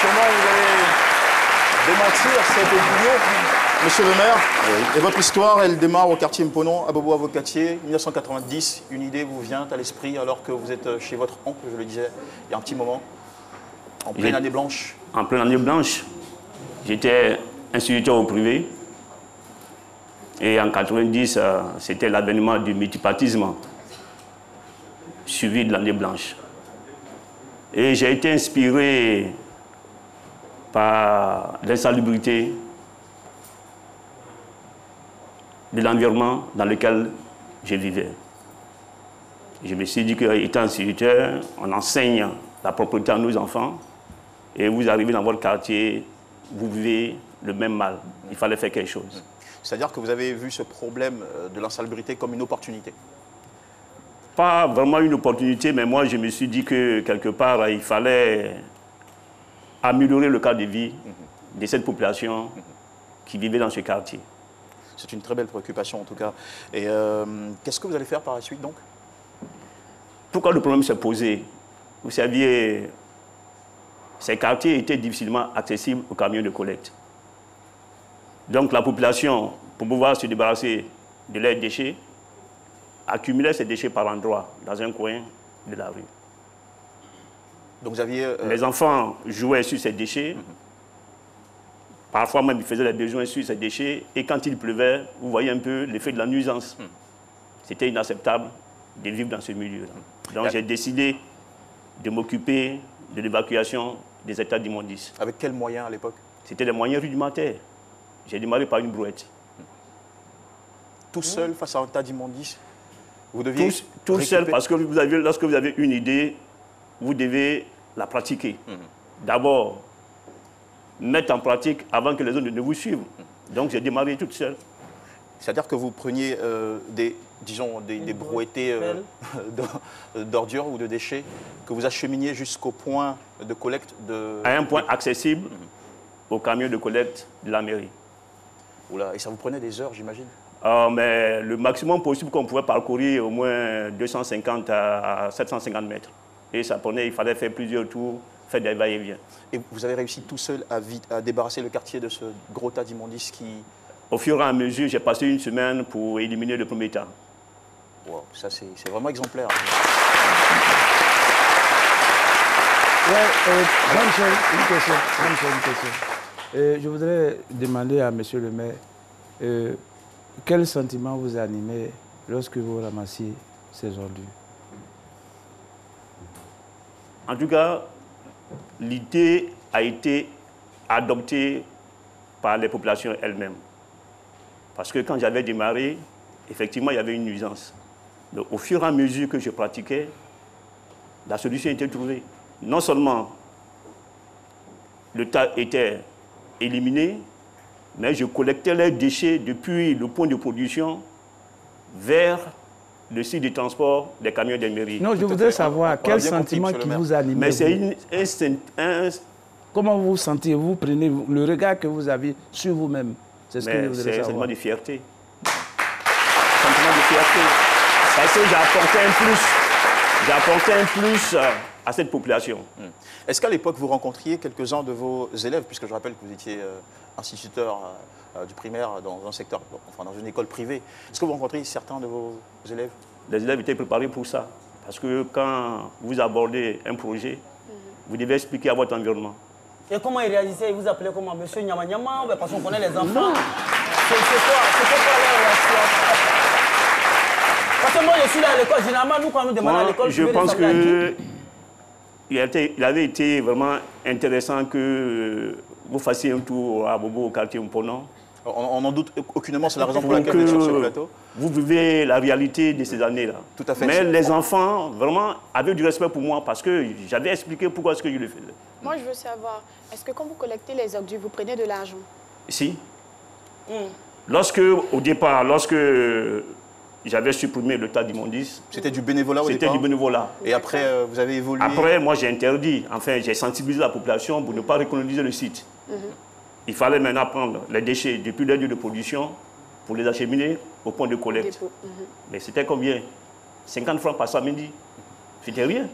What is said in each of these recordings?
sûrement vous allez démentir cette opinion, monsieur le maire. Oui. Et votre histoire, elle démarre au quartier Mponon, à Bobo-Avocatier, 1990. Une idée vous vient à l'esprit alors que vous êtes chez votre oncle, je le disais, il y a un petit moment, en pleine année blanche. En pleine année blanche, j'étais instituteur au privé. Et en 90, c'était l'avènement du multipartisme, suivi de l'année blanche. Et j'ai été inspiré par l'insalubrité de l'environnement dans lequel je vivais. Je me suis dit qu'étant instituteur, on enseigne la propreté à nos enfants. Et vous arrivez dans votre quartier, vous vivez le même mal. Il fallait faire quelque chose. C'est-à-dire que vous avez vu ce problème de l'insalubrité comme une opportunité? Pas vraiment une opportunité, mais moi je me suis dit que quelque part il fallait améliorer le cadre de vie de cette population qui vivait dans ce quartier. C'est une très belle préoccupation en tout cas. Et qu'est-ce que vous allez faire par la suite donc? Pourquoi le problème s'est posé? Vous saviez, ces quartiers étaient difficilement accessibles aux camions de collecte. Donc la population, pour pouvoir se débarrasser de leurs déchets, accumulait ces déchets par endroits, dans un coin de la rue. Donc vous aviez... Les enfants jouaient sur ces déchets. Parfois même, ils faisaient les besoins sur ces déchets. Et quand il pleuvait, vous voyez un peu l'effet de la nuisance. C'était inacceptable de vivre dans ce milieu-là. Donc j'ai décidé de m'occuper de l'évacuation des états d'immondices. Avec quels moyens à l'époque? C'était des moyens rudimentaires. J'ai démarré par une brouette. Tout seul face à un tas d'immondices? Vous deviez tout seul, parce que lorsque vous avez une idée, vous devez la pratiquer. D'abord, mettre en pratique avant que les autres ne vous suivent. Donc j'ai démarré toute seule. C'est-à-dire que vous preniez des brouettés d'ordures ou de déchets que vous acheminiez jusqu'au point de collecte de... À un point accessible au camion de collecte de la mairie. Oula, et ça vous prenait des heures, j'imagine? Mais le maximum possible qu'on pouvait parcourir, au moins 250 à 750 mètres. Et ça prenait, il fallait faire plusieurs tours, faire des va-et-vient. Et vous avez réussi tout seul à débarrasser le quartier de ce gros tas d'immondices qui... Au fur et à mesure, j'ai passé une semaine pour éliminer le premier tas. Wow, ça c'est vraiment exemplaire. Une question. Je voudrais demander à monsieur le maire, quel sentiment vous animait lorsque vous ramassiez ces ordures? En tout cas, l'idée a été adoptée par les populations elles-mêmes. Parce que quand j'avais démarré, effectivement, il y avait une nuisance. Donc, au fur et à mesure que je pratiquais, la solution était trouvée. Non seulement le tas était éliminé, mais je collectais les déchets depuis le point de production vers le site de transport des camions des mairies. Non, je voudrais savoir quel sentiment qui vous anime. Mais c'est Comment vous vous sentez? Vous prenez le regard que vous avez sur vous-même. C'est ce que je voudrais savoir. C'est un sentiment de fierté. Sentiment de fierté. Parce que j'ai apporté un plus à cette population. Est-ce qu'à l'époque, vous rencontriez quelques-uns de vos élèves, puisque je rappelle que vous étiez instituteur du primaire dans un secteur, enfin dans une école privée. Est-ce que vous rencontriez certains de vos élèves? Les élèves étaient préparés pour ça. Parce que quand vous abordez un projet, vous devez expliquer à votre environnement. Et comment ils réagissaient? Ils vous appelaient comment? Monsieur Nyama Nyama? Parce qu'on connaît les enfants. C'était quoi leur réaction? Parce que moi, je suis là à l'école. Généralement, nous, quand nous demandons à l'école, je pense qu'il avait été vraiment intéressant que vous fassiez un tour à Bobo, au quartier Mponon. On n'en doute aucunement, c'est la raison pour laquelle vous êtes sur ce plateau. Vous vivez la réalité de ces années-là. Tout à fait. Mais les enfants, vraiment, avaient du respect pour moi parce que j'avais expliqué pourquoi est-ce que je le faisais. Moi, je veux savoir, est-ce que quand vous collectez les ordures, vous prenez de l'argent? Si. Au départ, lorsque j'avais supprimé le tas d'immondices. C'était du bénévolat au départ? C'était du bénévolat. Et après, vous avez évolué? Après, moi, j'ai interdit. Enfin, j'ai sensibilisé la population pour ne pas recoloniser le site. Il fallait maintenant prendre les déchets depuis les lieux de production pour les acheminer au point de collecte. Mais c'était combien? 50 francs par samedi. C'était rien.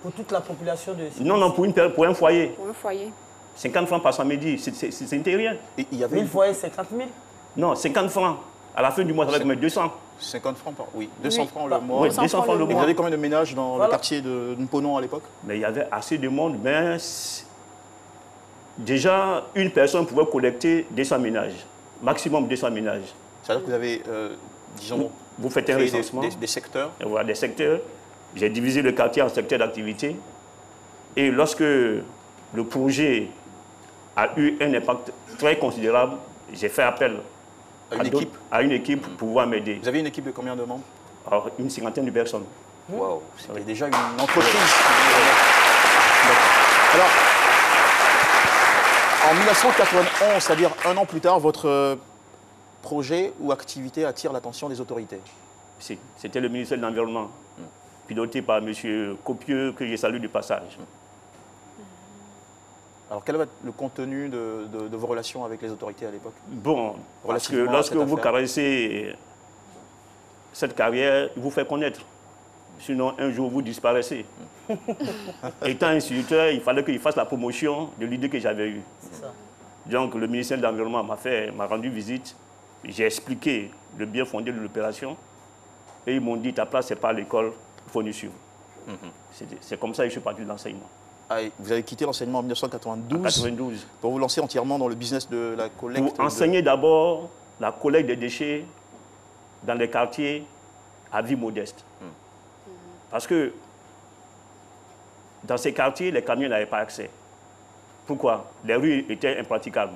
Pour toute la population de... Non, non, pour un foyer. Pour un foyer. 50 francs par samedi, c'était rien. Et il y avait 1000 foyers, 50 000? Non, 50 francs. À la fin du mois, ça va être 200. 50 francs par... Oui, 200 Oui. francs le mois. Oui, 200 francs le Et vous mois. avez combien de ménages dans Voilà. le quartier de Mponon à l'époque? Mais il y avait assez de monde, mais déjà, une personne pouvait collecter 200 ménages. Maximum 200 ménages. C'est-à-dire que vous avez, disons, Vous faites un créé recensement. des secteurs. Et voilà, des secteurs. J'ai divisé le quartier en secteurs d'activité. Et lorsque le projet a eu un impact très considérable, j'ai fait appel à une équipe pour pouvoir m'aider. Vous avez une équipe de combien de membres? Alors, une cinquantaine de personnes. Waouh, c'était déjà une entreprise. Alors, en 1991, c'est-à-dire un an plus tard, votre projet ou activité attire l'attention des autorités. C'était le ministère de l'Environnement, piloté par M. Copieux, que je salue du passage. Alors, quel va être le contenu de vos relations avec les autorités à l'époque? Bon, parce que Relativement à lorsque cette vous affaire. caressez cette carrière, il vous fait connaître. Sinon, un jour, vous disparaissez. Étant instituteur, il fallait qu'il fasse la promotion de l'idée que j'avais eue. C'est ça. Donc, le ministère de l'Environnement m'a rendu visite. J'ai expliqué le bien fondé de l'opération. Et ils m'ont dit, ta place, ce n'est pas à l'école, il faut nous suivre. C'est comme ça que je suis parti de l'enseignement. Ah, et vous avez quitté l'enseignement en 1992 En 92. pour vous lancer entièrement dans le business de la collecte. Pour enseigner d'abord la collecte des déchets dans les quartiers à vie modeste. Parce que dans ces quartiers, les camions n'avaient pas accès. Pourquoi? Les rues étaient impraticables.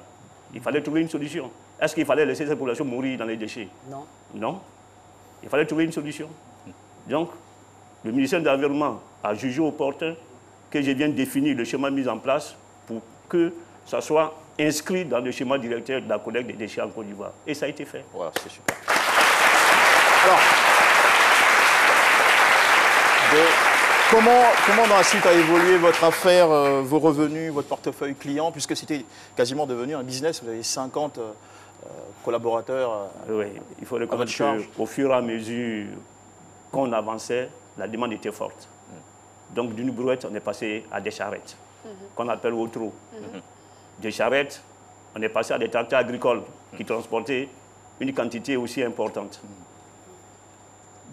Il fallait trouver une solution. Est-ce qu'il fallait laisser cette population mourir dans les déchets? Non. Non. Il fallait trouver une solution. Donc, le ministère de l'Environnement a jugé opportun que je vienne définir le schéma mis en place pour que ça soit inscrit dans le schéma directeur de la collecte des déchets en Côte d'Ivoire. Et ça a été fait. Voilà, c'est super. Alors, comment dans la suite a évolué votre affaire, vos revenus, votre portefeuille client, puisque c'était quasiment devenu un business, vous avez 50 collaborateurs. Oui, il faut votre reconnaître charge. qu'au fur et à mesure qu'on avançait, la demande était forte. Donc d'une brouette, on est passé à des charrettes, qu'on appelle au trot. Des charrettes, on est passé à des tracteurs agricoles qui transportaient une quantité aussi importante.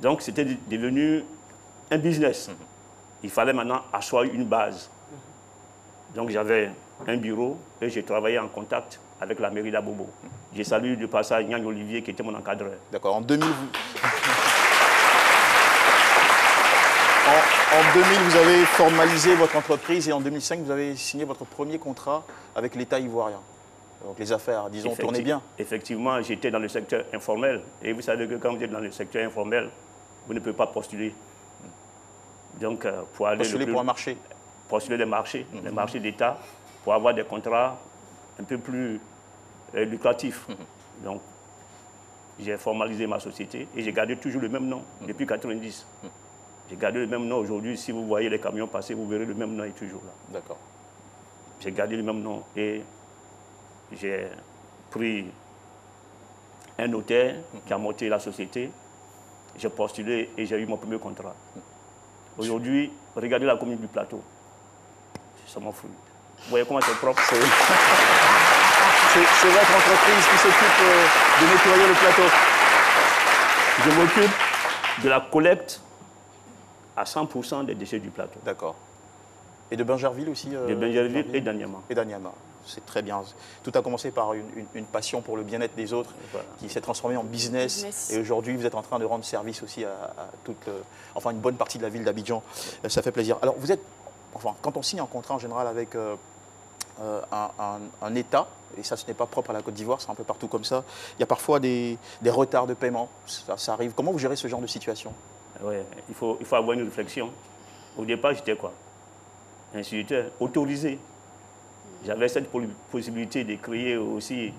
Donc c'était devenu un business. Il fallait maintenant asseoir une base. Donc j'avais un bureau et j'ai travaillé en contact avec la mairie d'Abobo. J'ai salué du passage Yann Olivier qui était mon encadreur. D'accord, en 2000, en 2000, vous avez formalisé votre entreprise et en 2005, vous avez signé votre premier contrat avec l'État ivoirien. Donc les affaires, disons, tournaient bien. Effectivement, j'étais dans le secteur informel. Et vous savez que quand vous êtes dans le secteur informel, vous ne pouvez pas postuler. Donc, pour aller Postuler pour un marché. Postuler les marchés d'État, pour avoir des contrats un peu plus lucratifs. Donc, j'ai formalisé ma société et j'ai gardé toujours le même nom depuis 1990. J'ai gardé le même nom aujourd'hui. Si vous voyez les camions passer, vous verrez le même nom est toujours là. D'accord. J'ai gardé le même nom et j'ai pris un notaire qui a monté la société. J'ai postulé et j'ai eu mon premier contrat. Aujourd'hui, regardez la commune du Plateau. C'est mon fruit. Vous voyez comment c'est propre? C'est votre entreprise qui s'occupe de nettoyer le plateau. Je m'occupe de la collecte à 100% des déchets du plateau. D'accord. Et de Bingerville aussi De Bingerville et d'Anyama. Et d'Anyama. C'est très bien. Tout a commencé par une passion pour le bien-être des autres Voilà. qui s'est transformée en business. Et aujourd'hui, vous êtes en train de rendre service aussi à enfin une bonne partie de la ville d'Abidjan. Ça fait plaisir. Alors, vous êtes, enfin, quand on signe un contrat en général avec un État, et ça, ce n'est pas propre à la Côte d'Ivoire, c'est un peu partout comme ça, il y a parfois des retards de paiement. Ça arrive. Comment vous gérez ce genre de situation? Ouais, il faut avoir une réflexion. Au départ, j'étais quoi? Instituteur autorisé. J'avais cette possibilité de créer aussi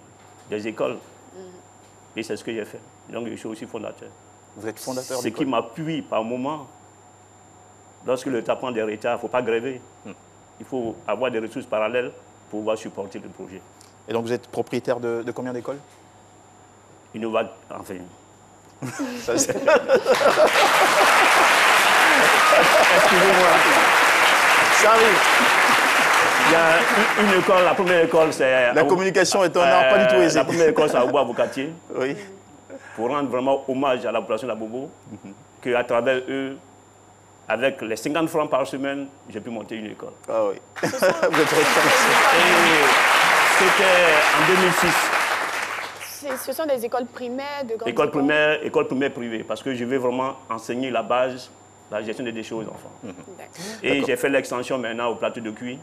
des écoles. Et c'est ce que j'ai fait. Donc, je suis aussi fondateur. Vous êtes fondateur Ce qui m'appuie par moment, lorsque l'État prend des retards, il ne faut pas gréver. Il faut avoir des ressources parallèles pour pouvoir supporter le projet. Et donc, vous êtes propriétaire de combien d'écoles? Enfin, Ça, c'est- excusez-moi. Ça arrive. Il y a une école, la première école, c'est... La communication est un art pas du tout aisé. La première école, c'est à Abobo-Avocatier. Oui. Pour rendre vraiment hommage à la population d'Abobo, qu'à travers eux, avec les 50 francs par semaine, j'ai pu monter une école. Ah oui. Vous êtes reconnaissant. Et c'était en 2006. Ce sont des écoles primaires, de grandes École primaire privée, parce que je vais vraiment enseigner la base, la gestion des déchets aux enfants. Et j'ai fait l'extension maintenant au plateau de Cuy.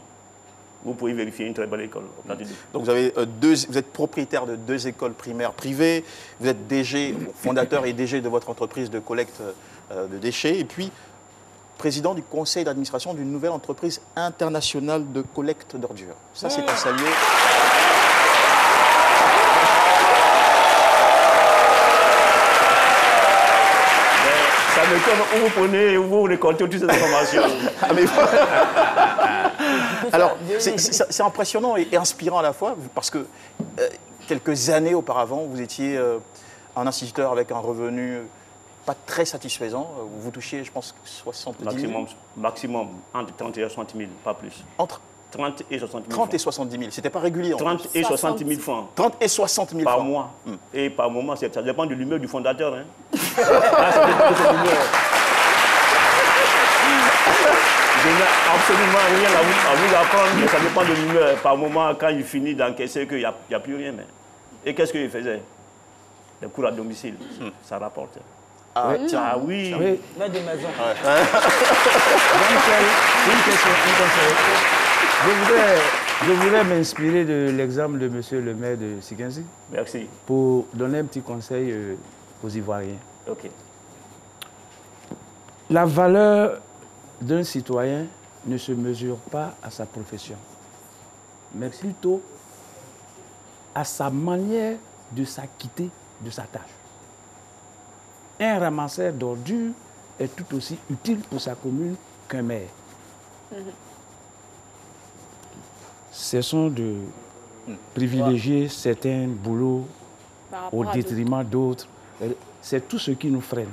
Vous pouvez vérifier une très belle école au plateau de Cuy. Donc vous êtes propriétaire de 2 écoles primaires privées, vous êtes DG, fondateur et DG de votre entreprise de collecte de déchets, et puis président du conseil d'administration d'une nouvelle entreprise internationale de collecte d'ordures. Ça, c'est à saluer. Ça me donne où vous prenez, où vous récoltez toutes ces informations. Ah, mais alors, c'est impressionnant et inspirant à la fois, parce que quelques années auparavant, vous étiez un instituteur avec un revenu pas très satisfaisant. Vous touchiez, je pense, 70 000. Maximum, entre 30 et 60 000, pas plus. Entre 30 et 60 000 30 et 70 000, c'était pas régulier. 30 et 60 000 francs. 30 et 60 000 par francs. mois. Et par moment, ça dépend de l'humeur du fondateur. Hein. Là, ça dépend de son humeur. Je n'ai absolument rien à vous apprendre, mais ça dépend de l'humeur. Par moment, quand il finit d'encaisser, qu'il n'y a plus rien. Mais... Et qu'est-ce qu'il faisait? Les cours à domicile, ça rapporte. Ah, Oui. tiens. Ah oui. Oui. Maître de maison. Une question, un conseil. Je voudrais m'inspirer de l'exemple de monsieur le maire de Sikensi Merci. pour donner un petit conseil aux Ivoiriens. OK. La valeur d'un citoyen ne se mesure pas à sa profession, mais plutôt à sa manière de s'acquitter de sa tâche. Un ramasseur d'ordures est tout aussi utile pour sa commune qu'un maire. Cessons de privilégier certains boulots par rapport au à d'autres. détriment d'autres. C'est tout ce qui nous freine.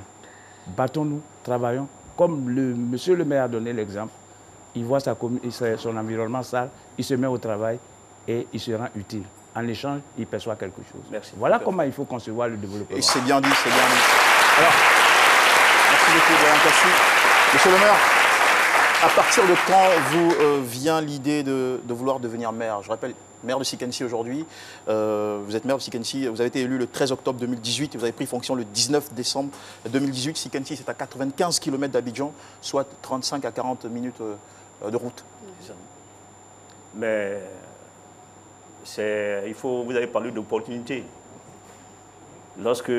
Battons-nous, travaillons. Comme monsieur le maire a donné l'exemple, il voit son environnement sale, il se met au travail et il se rend utile. En échange, il perçoit quelque chose. Merci. Voilà comment il faut concevoir le développement. Et c'est bien dit, c'est bien dit. Alors, merci beaucoup, Laurent Cassu. Monsieur le maire, à partir de quand vous vient l'idée de vouloir devenir maire? Je rappelle, maire de Sikensi aujourd'hui. Vous êtes maire de Sikensi, vous avez été élu le 13 octobre 2018 et vous avez pris fonction le 19 décembre 2018. Sikensi, c'est à 95 km d'Abidjan, soit 35 à 40 minutes de route. Mais vous avez parlé d'opportunité. Lorsque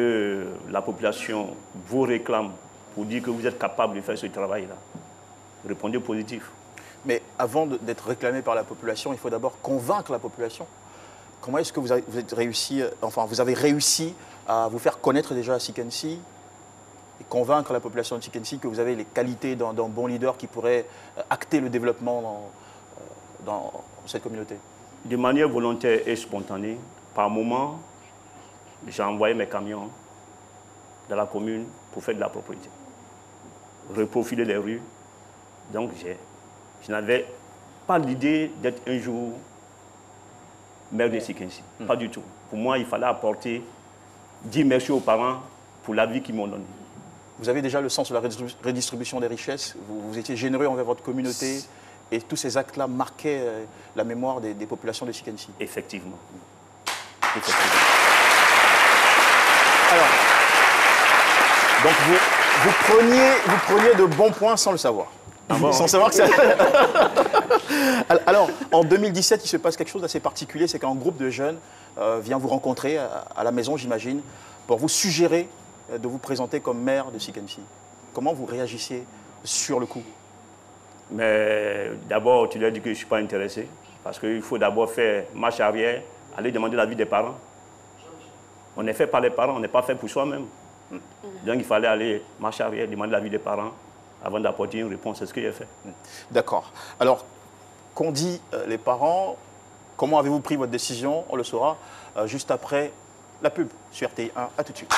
la population vous réclame pour dire que vous êtes capable de faire ce travail-là, répondez positif. Mais avant d'être réclamé par la population, il faut d'abord convaincre la population. Comment est-ce que vous avez réussi à vous faire connaître déjà à Sikensi et convaincre la population de Sikensi que vous avez les qualités d'un bon leader qui pourrait acter le développement dans cette communauté? De manière volontaire et spontanée, par moment, j'ai envoyé mes camions dans la commune pour faire de la propriété, reprofiler les rues. Donc, je n'avais pas l'idée d'être un jour maire de Sikensi. Pas du tout. Pour moi, il fallait apporter, dire merci aux parents pour la vie qu'ils m'ont donnée. Vous avez déjà le sens de la redistribution des richesses. Vous étiez généreux envers votre communauté et tous ces actes-là marquaient la mémoire des populations de Sikensi. Effectivement. Alors, donc vous preniez de bons points sans le savoir. Sans savoir que ça... Alors, en 2017, il se passe quelque chose d'assez particulier, c'est qu'un groupe de jeunes vient vous rencontrer à la maison, j'imagine, pour vous suggérer de vous présenter comme maire de Sikensi. Comment vous réagissez sur le coup? Mais d'abord, tu leur dis que je ne suis pas intéressé, parce qu'il faut d'abord faire marche arrière, aller demander l'avis des parents. On est fait par les parents, on n'est pas fait pour soi-même. Donc il fallait aller marche arrière, demander l'avis des parents, avant d'apporter une réponse. C'est ce que j'ai fait. D'accord. Alors, qu'ont dit les parents? Comment avez-vous pris votre décision? On le saura juste après la pub sur RTI1. À tout de suite.